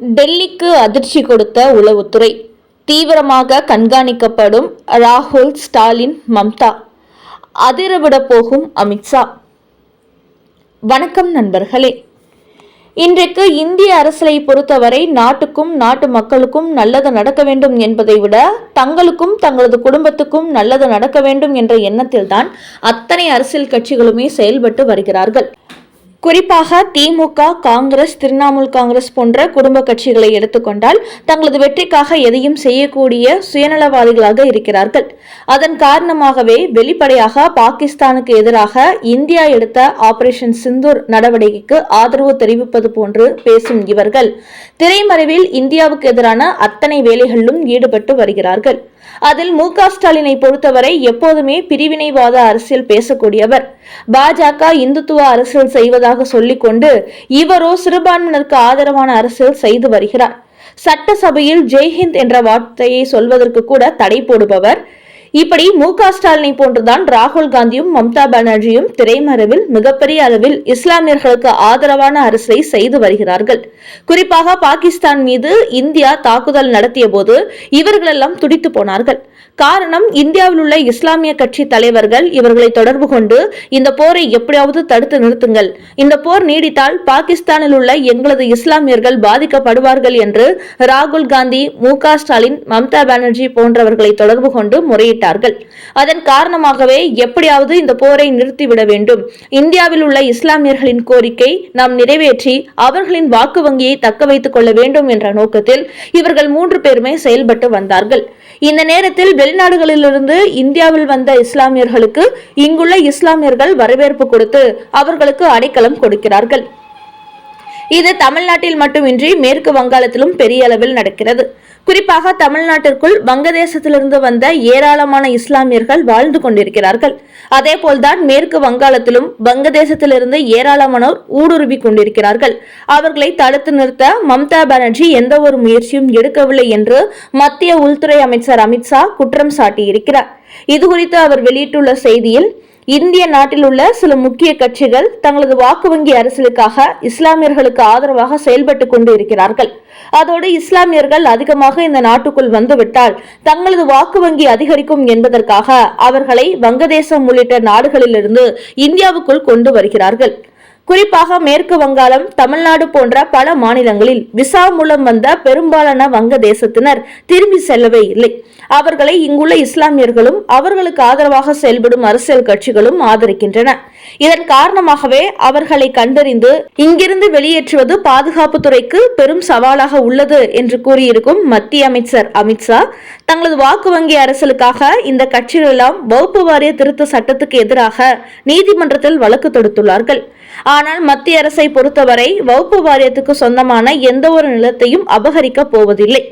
டெல்லிக்கு அதிர்ச்சி கொடுத்த உளவுத்துறை, தீவிரமாக கண்காணிக்கப்படும் ராகுல், ஸ்டாலின், மம்தா, அதிரவிட போகும் அமித்ஷா. வணக்கம் நண்பர்களே. இன்றைக்கு இந்திய அரசியலை பொறுத்தவரை நாட்டுக்கும் நாட்டு மக்களுக்கும் நல்லது நடக்க வேண்டும் என்பதை விட தங்களுக்கும் தங்களது குடும்பத்துக்கும் நல்லது நடக்க வேண்டும் என்ற எண்ணத்தில்தான் அத்தனை அரசியல் கட்சிகளுமே செயல்பட்டு வருகிறார்கள். குறிப்பாக திமுக, காங்கிரஸ், திரிணாமுல் காங்கிரஸ் போன்ற குடும்ப கட்சிகளை எடுத்துக்கொண்டால் தங்களது வெற்றிக்காக எதையும் செய்யக்கூடிய சுயநலவாதிகளாக இருக்கிறார்கள். அதன் காரணமாகவே வெளிப்படையாக பாகிஸ்தானுக்கு எதிராக இந்தியா எடுத்த ஆபரேஷன் சிந்தூர் நடவடிக்கைக்கு ஆதரவு தெரிவிப்பது போன்று பேசும் இவர்கள் திரைமறைவில் இந்தியாவுக்கு எதிரான அத்தனை வேலைகளிலும் ஈடுபட்டு வருகிறார்கள். அதில் மு.க. ஸ்டாலினை பொறுத்தவரை எப்போதுமே பிரிவினைவாத அரசியல் பேசக்கூடியவர். பாஜக இந்துத்துவ அரசியல் செய்வதாக சொல்லிக்கொண்டு இவரோ சிறுபான்மையினருக்கு ஆதரவான அரசியல் செய்து வருகிறார். சட்டசபையில் ஜெய்ஹிந்த் என்ற வார்த்தையை சொல்வதற்கு கூட தடை போடுபவர். இப்படி மு.க. ஸ்டாலினை போன்றுதான் ராகுல் காந்தியும் மம்தா பானர்ஜியும் திரைமறைவில் மிகப்பெரிய அளவில் இஸ்லாமியர்களுக்கு ஆதரவான அரசை செய்து வருகிறார்கள். குறிப்பாக பாகிஸ்தான் மீது இந்தியா தாக்குதல் நடத்திய போது இவர்களெல்லாம் துடித்து போனார்கள். காரணம், இந்தியாவில் உள்ள இஸ்லாமிய கட்சி தலைவர்கள் இவர்களை தொடர்பு கொண்டு இந்த போரை எப்படியாவது தடுத்து நிறுத்துங்கள், இந்த போர் நீடித்தால் பாகிஸ்தானில் உள்ள எங்களது இஸ்லாமியர்கள் பாதிக்கப்படுவார்கள் என்று ராகுல் காந்தி, மு.க. ஸ்டாலின், மம்தா பானர்ஜி போன்றவர்களை தொடர்பு கொண்டு முறையிட்டார்கள். அதன் காரணமாகவே எப்படியாவது இந்த போரை நிறுத்திவிட வேண்டும், இந்தியாவில் உள்ள இஸ்லாமியர்களின் கோரிக்கை நாம் நிறைவேற்றி அவர்களின் வாக்கு வங்கியை தக்க வைத்துக் கொள்ள வேண்டும் என்ற நோக்கத்தில் இவர்கள் 3 பேருமே செயல்பட்டு வந்தார்கள். இந்த நேரத்தில் வெளிநாடுகளிலிருந்து இந்தியாவில் வந்த இஸ்லாமியர்களுக்கு இங்குள்ள இஸ்லாமியர்கள் வரவேற்பு கொடுத்து அவர்களுக்கு அடைக்கலம் கொடுக்கிறார்கள். இது தமிழ்நாட்டில் மட்டுமின்றி மேற்கு வங்காளத்திலும் பெரிய அளவில் நடக்கிறது. குறிப்பாக தமிழ்நாட்டிற்குள் வங்கதேசத்திலிருந்து வந்த ஏராளமான இஸ்லாமியர்கள் வாழ்ந்து கொண்டிருக்கிறார்கள். அதே போல்தான் மேற்கு வங்காளத்திலும் வங்கதேசத்திலிருந்து ஏராளமானோர் ஊடுருவி கொண்டிருக்கிறார்கள். அவர்களை தடுத்து நிறுத்த மம்தா பானர்ஜி எந்த ஒரு முயற்சியும் எடுக்கவில்லை என்று மத்திய உள்துறை அமைச்சர் அமித்ஷா குற்றம் சாட்டியிருக்கிறார். இதுகுறித்து அவர் வெளியிட்டுள்ள செய்தியில், இந்திய நாட்டில் உள்ள சில முக்கிய கட்சிகள் தங்களது வாக்கு வங்கி அரசியலுக்காக இஸ்லாமியர்களுக்கு ஆதரவாக செயல்பட்டு கொண்டு இருக்கிறார்கள். அதோடு இஸ்லாமியர்கள் அதிகமாக இந்த நாட்டுக்குள் வந்துவிட்டால் தங்களது வாக்கு வங்கி அதிகரிக்கும் என்பதற்காக அவர்களை வங்கதேசம் உள்ளிட்ட நாடுகளிலிருந்து இந்தியாவுக்குள் கொண்டு வருகிறார்கள். குறிப்பாக மேற்கு வங்காளம், தமிழ்நாடு போன்ற பல மாநிலங்களில் விசா மூலம் வந்த பெரும்பாலான வங்கதேசத்தினர் திரும்பி செல்லவே இல்லை. அவர்களை இங்குள்ள இஸ்லாமியர்களும் அவர்களுக்கு ஆதரவாக செயல்படும் அரசியல் கட்சிகளும் ஆதரிக்கின்றன. இதன் காரணமாகவே அவர்களை கண்டறிந்து இங்கிருந்து வெளியேற்றுவது பாதுகாப்புத்துறைக்கு பெரும் சவாலாக உள்ளது என்று கூறியிருக்கும் மத்திய அமைச்சர் அமித்ஷா, தங்களது வாக்கு வங்கி அரசியலுக்காக இந்த கட்சிகள் எல்லாம் வகுப்பு வாரிய திருத்த சட்டத்துக்கு எதிராக நீதிமன்றத்தில் வழக்கு தொடுத்துள்ளார்கள். ஆனால் மத்திய அரசை பொறுத்தவரை வகுப்பு வாரியத்துக்கு சொந்தமான எந்த ஒரு நிலத்தையும் அபகரிக்க போவதில்லை.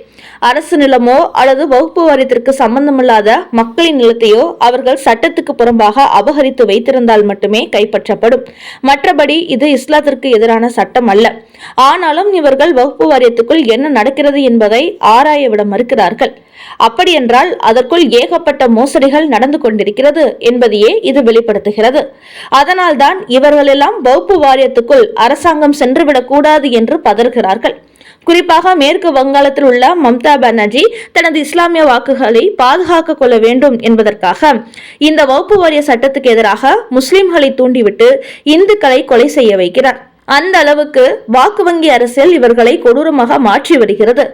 அரசு நிலமோ அல்லது வகுப்பு வாரியத்திற்கு சம்பந்தமில்லாத மக்களின் நிலத்தையோ அவர்கள் சட்டத்துக்கு புறம்பாக அபகரித்து வைத்திருந்தால் மட்டுமே கைப்பற்றப்படும். மற்றபடி இது இஸ்லாத்திற்கு எதிரான சட்டம் அல்ல. ஆனாலும் இவர்கள் வகுப்பு வாரியத்துக்குள் என்ன நடக்கிறது என்பதை ஆராய விட மறுக்கிறார்கள். அப்படியென்றால் அதற்குள் ஏகப்பட்ட மோசடிகள் நடந்து கொண்டிருக்கிறது என்பதையே இது வெளிப்படுத்துகிறது. அதனால்தான் இவர்களெல்லாம் வகுப்பு வாரியத்துக்குள் அரசாங்கம் சென்றுவிடக் கூடாது என்று பதறுகிறார்கள். குறிப்பாக மேற்கு வங்காளத்தில் உள்ள மம்தா பானர்ஜி தனது இஸ்லாமிய வாக்குகளை பாதுகாக்க கொள்ள வேண்டும் என்பதற்காக இந்த வகுப்பு வாரிய சட்டத்துக்கு எதிராக முஸ்லிம்களை தூண்டிவிட்டு இந்துக்களை கொலை செய்ய வைக்கிறார். அந்த அளவுக்கு வாக்கு வங்கி அரசியல் இவர்களை கொடூரமாக மாற்றி வருகிறது.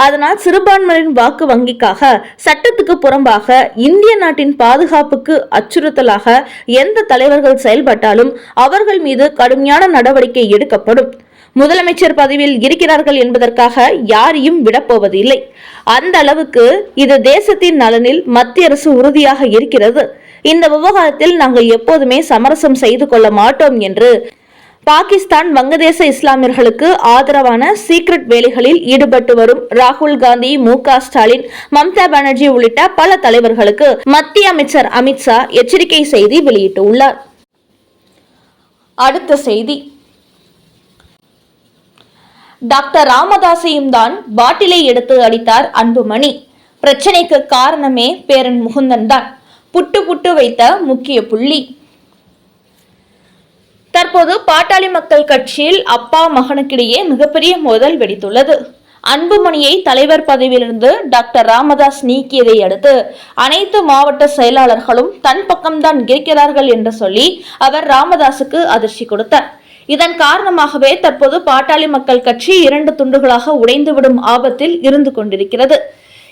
அதனால் சிறுபான்மையின் வாக்கு வங்கிக்காக சட்டத்துக்கு புறம்பாக இந்திய நாட்டின் பாதுகாப்புக்கு அச்சுறுத்தலாக எந்த தலைவர்கள் செயல்பட்டாலும் அவர்கள் மீது கடுமையான நடவடிக்கை எடுக்கப்படும். முதலமைச்சர் பதவியில் இருக்கிறார்கள் என்பதற்காக யாரையும் விடப்போவதில்லை. அந்த அளவுக்கு இது தேசத்தின் நலனில் மத்திய அரசு உறுதியாக இருக்கிறது. இந்த விவகாரத்தில் நாங்கள் எப்போதுமே சமரசம் செய்து கொள்ள மாட்டோம் என்று பாகிஸ்தான் வங்கதேச இஸ்லாமியர்களுக்கு ஆதரவான சீக்ரெட் வேலைகளில் ஈடுபட்டு வரும் ராகுல் காந்தி, மு.க. ஸ்டாலின், மம்தா பானர்ஜி உள்ளிட்ட பல தலைவர்களுக்கு மத்திய அமைச்சர் அமித்ஷா எச்சரிக்கை செய்தி வெளியிட்டுள்ளார். அடுத்த செய்தி, டாக்டர் ராமதாசையும் தான் பாட்டிலை எடுத்து அடித்தார் அன்புமணி. பிரச்சனைக்கு காரணமே பேரன் முகுந்தன் தான். புட்டு வைத்த முக்கிய புள்ளி. தற்போது பாட்டாளி மக்கள் கட்சியில் அப்பா மகனுக்கிடையே மிகப்பெரிய மோதல் வெடித்துள்ளது. அன்புமணியை தலைவர் பதவியிலிருந்து டாக்டர் ராமதாஸ் நீக்கியதை அடுத்து அனைத்து மாவட்ட செயலாளர்களும் தன் பக்கம்தான் இருக்கிறார்கள் என்று சொல்லி அவர் ராமதாசுக்கு அதிர்ச்சி கொடுத்தார். இதன் காரணமாகவே தற்போது பாட்டாளி மக்கள் கட்சி 2 துண்டுகளாக உடைந்துவிடும் ஆபத்தில் இருந்து கொண்டிருக்கிறது.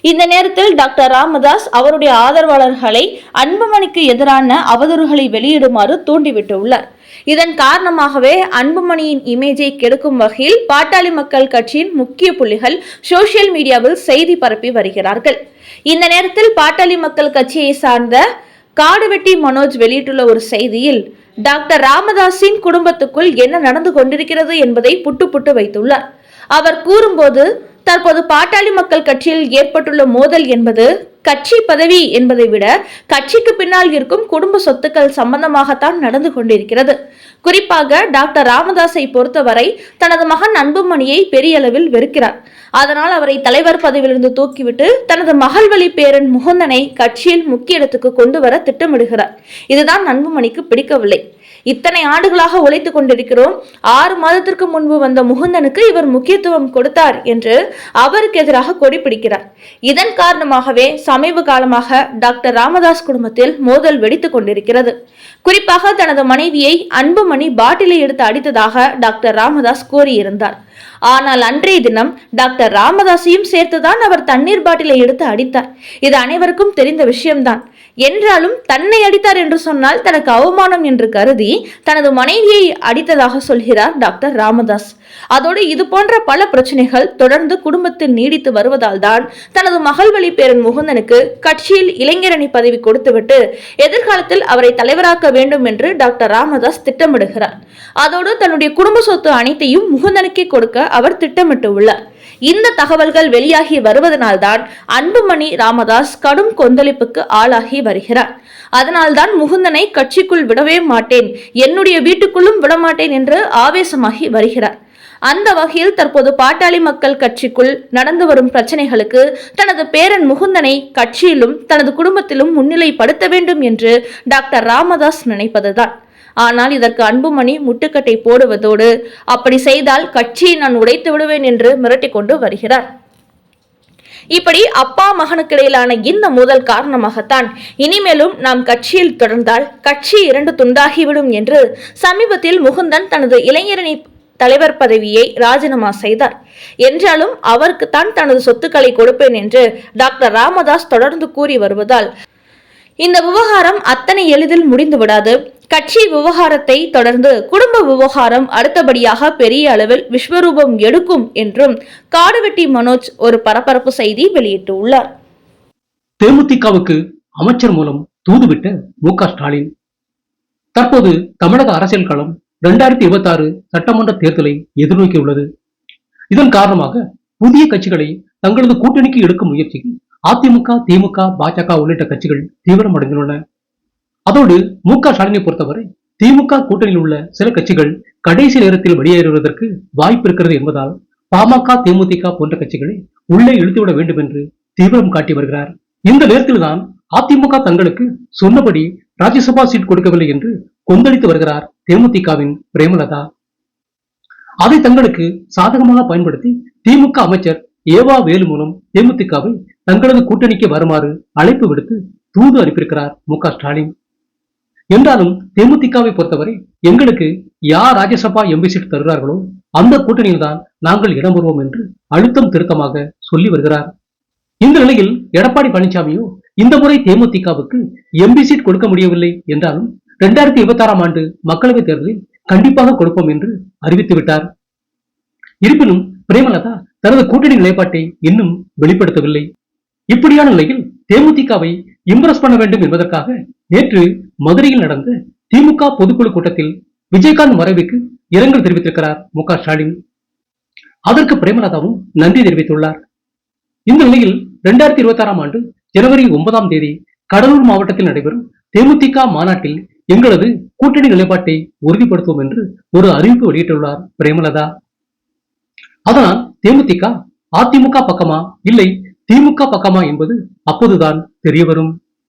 இந்த நேரத்தில் டாக்டர் ராமதாஸ் அவருடைய ஆதரவாளர்களை அன்புமணிக்கு எதிரான அவதூறுகளை வெளியிடுமாறு தூண்டிவிட்டுள்ளார். இதன் காரணமாகவே அன்புமணியின் இமேஜை கெடுக்கும் வகையில் பாட்டாளி மக்கள் கட்சியின் முக்கிய புள்ளிகள் சோசியல் மீடியாவில் செய்தி பரப்பி வருகிறார்கள். இந்த நேரத்தில் பாட்டாளி மக்கள் கட்சியை சார்ந்த காடுவெட்டி மனோஜ் வெளியிட்டுள்ள ஒரு செய்தியில் டாக்டர் ராமதாஸின் குடும்பத்துக்குள் என்ன நடந்து கொண்டிருக்கிறது என்பதை புட்டு வைத்துள்ளார். அவர் கூறும்போது, தற்போது பாட்டாளி மக்கள் கட்சியில் ஏற்பட்டுள்ள மோதல் என்பது கட்சி பதவி என்பதை விட கட்சிக்கு பின்னால் இருக்கும் குடும்ப சொத்துக்கள் சம்பந்தமாகத்தான் நடந்து கொண்டிருக்கிறது. குறிப்பாக டாக்டர் ராமதாஸை பொறுத்தவரை தனது மகன் அன்புமணியை பெரிய அளவில் வெறுக்கிறார். அதனால் அவரை தலைவர் பதவியிலிருந்து தூக்கிவிட்டு தனது மகள் வழி பேரன் முகுந்தனை கட்சியில் முக்கிய இடத்துக்கு கொண்டு வர திட்டமிடுகிறார். இதுதான் அன்புமணிக்கு பிடிக்கவில்லை. இத்தனை ஆண்டுகளாக உழைத்துக் கொண்டிருக்கிறோம், 6 மாதத்திற்கு முன்பு வந்த முகுந்தனுக்கு இவர் முக்கியத்துவம் கொடுத்தார் என்று அவருக்கு எதிராக கொடி பிடிக்கிறார். இதன் காரணமாகவே சமீப காலமாக டாக்டர் ராமதாஸ் குடும்பத்தில் மோதல் வெடித்துக் கொண்டிருக்கிறது. குறிப்பாக தனது மனைவியை அன்புமணி பாட்டிலை எடுத்து அடித்ததாக டாக்டர் ராமதாஸ் கூறியிருந்தார். ஆனால் அன்றைய தினம் டாக்டர் ராமதாஸையும் சேர்த்துதான் அவர் தண்ணீர் பாட்டிலை எடுத்து அடித்தார். இது அனைவருக்கும் தெரிந்த விஷயம்தான். என்றாலும் தன்னை அடித்தார் என்று சொன்னால் தனக்கு அவமானம் என்று கருதி தனது மனைவியை அடித்ததாக சொல்கிறார் டாக்டர் ராமதாஸ். அதோடு இது போன்ற பல பிரச்சனைகள் தொடர்ந்து குடும்பத்தில் நீடித்து வருவதால் தான் தனது மகள் வழி பேரன் முகுந்தனுக்கு கட்சியில் இளைஞரணி பதவி கொடுத்துவிட்டு எதிர்காலத்தில் அவரை தலைவராக்க வேண்டும் என்று டாக்டர் ராமதாஸ் திட்டமிடுகிறார். அதோடு தன்னுடைய குடும்ப சொத்து அனைத்தையும் முகுந்தனுக்கே கொடுக்க அவர் திட்டமிட்டு உள்ளார். இந்த தகவல்கள் வெளியாகி வருவதனால்தான் அன்புமணி ராமதாஸ் கடும் கொந்தளிப்புக்கு ஆளாகி வருகிறார். அதனால்தான் முகுந்தனை கட்சிக்குள் விடவே மாட்டேன், என்னுடைய வீட்டுக்குள்ளும் விடமாட்டேன் என்று ஆவேசமாகி வருகிறார். அந்த வகையில் தற்போது பாட்டாளி மக்கள் கட்சிக்குள் நடந்து வரும் பிரச்சனைகளுக்கு தனது பேரன் முகுந்தனை கட்சியிலும் தனது குடும்பத்திலும் முன்னிலைப்படுத்த வேண்டும் என்று டாக்டர் ராமதாஸ் நினைப்பதுதான். ஆனால் இதற்கு அன்புமணி முட்டுக்கட்டை போடுவதோடு அப்படி செய்தால் கட்சியை நான் உடைத்து விடுவேன் என்று மிரட்டிக் கொண்டு வருகிறார். இப்படி அப்பா மகனுக்கு இடையிலான இந்த மோதல் காரணமாகத்தான் இனிமேலும் நாம் கட்சியில் தொடர்ந்தால் கட்சி 2 துண்டாகிவிடும் என்று சமீபத்தில் முகுந்தன் தனது இளைஞரணி தலைவர் பதவியை ராஜினாமா செய்தார். என்றாலும் அவருக்குத்தான் தனது சொத்துக்களை கொடுப்பேன் என்று டாக்டர் ராமதாஸ் தொடர்ந்து கூறி வருவதால் இந்த விவகாரம் அத்தனை எளிதில் முடிந்து விடாது. கட்சி விவகாரத்தை தொடர்ந்து குடும்ப விவகாரம் அடுத்தபடியாக பெரிய அளவில் விஸ்வரூபம் எடுக்கும் என்றும் காடுவெட்டி மனோஜ் ஒரு பரபரப்பு செய்தி வெளியிட்டுள்ளார். தேமுதிகவுக்கு அமைச்சர் மூலம் தூதுவிட்ட மு.க. ஸ்டாலின் தற்போது தமிழக அரசியல் களம் 2026 சட்டமன்ற தேர்தலை எதிர்நோக்கியுள்ளது. இதன் காரணமாக புதிய கட்சிகளை தங்களது கூட்டணிக்கு எடுக்கும் முயற்சியில் அதிமுக, திமுக, பாஜக உள்ளிட்ட கட்சிகள் தீவிரமடைந்துள்ளன. அதோடு மு.க. ஸ்டாலினை பொறுத்தவரை திமுக கூட்டணியில் உள்ள சில கட்சிகள் கடைசி நேரத்தில் வெளியேறுவதற்கு வாய்ப்பு இருக்கிறது என்பதால் பாமக, தேமுதிக போன்ற கட்சிகளை உள்ளே இழுத்துவிட வேண்டும் என்று தீவிரம் காட்டி வருகிறார். இந்த நேரத்தில்தான் அதிமுக தங்களுக்கு சொன்னபடி ராஜ்யசபா சீட் கொடுக்கவில்லை என்று கொந்தளித்து வருகிறார் தேமுதிகவின் பிரேமலதா. அதை தங்களுக்கு சாதகமாக பயன்படுத்தி திமுக அமைச்சர் ஏவா வேலு மூலம் தேமுதிகவை தங்களது கூட்டணிக்கு வருமாறு அழைப்பு விடுத்து தூது அனுப்பியிருக்கிறார் மு.க. ஸ்டாலின். என்றாலும் தேமுதிகவை பொறுத்தவரை எங்களுக்கு யார் ராஜ்யசபா எம்பி சீட் தருகிறார்களோ அந்த கூட்டணியில் தான் நாங்கள் இடம் பெறுவோம் என்று அழுத்தம் திருத்தமாக சொல்லி வருகிறார். இந்த நிலையில் எடப்பாடி பழனிசாமியோ இந்த முறை தேமுதிகவுக்கு எம்பி சீட் கொடுக்க முடியவில்லை என்றாலும் 2026 ஆண்டு மக்களவைத் தேர்தலில் கண்டிப்பாக கொடுப்போம் என்று அறிவித்து விட்டார். இருப்பினும் பிரேமலதா தனது கூட்டணி நிலைப்பாட்டை இன்னும் வெளிப்படுத்தவில்லை. இப்படியான நிலையில் தேமுதிகவை இம்ப்ரெஸ் பண்ண வேண்டும் என்பதற்காக நேற்று மதுரையில் நடந்த திமுக பொதுக்குழு கூட்டத்தில் விஜயகாந்த் மறைவுக்கு இரங்கல் தெரிவித்திருக்கிறார் மு.க. ஸ்டாலின். அதற்கு பிரேமலதாவும் நன்றி தெரிவித்துள்ளார். இந்த நிலையில் 2026 ஆண்டு ஜனவரி 9ஆம் தேதி கடலூர் மாவட்டத்தில் நடைபெறும் தேமுதிக மாநாட்டில் எங்களது கூட்டணி நிலைப்பாட்டை உறுதிப்படுத்துவோம் என்று ஒரு அறிவிப்பு வெளியிட்டுள்ளார் பிரேமலதா. அதனால் தேமுதிக அதிமுக பக்கமா இல்லை திமுக பக்கமா என்பது அப்போதுதான் தெரிய வரும்.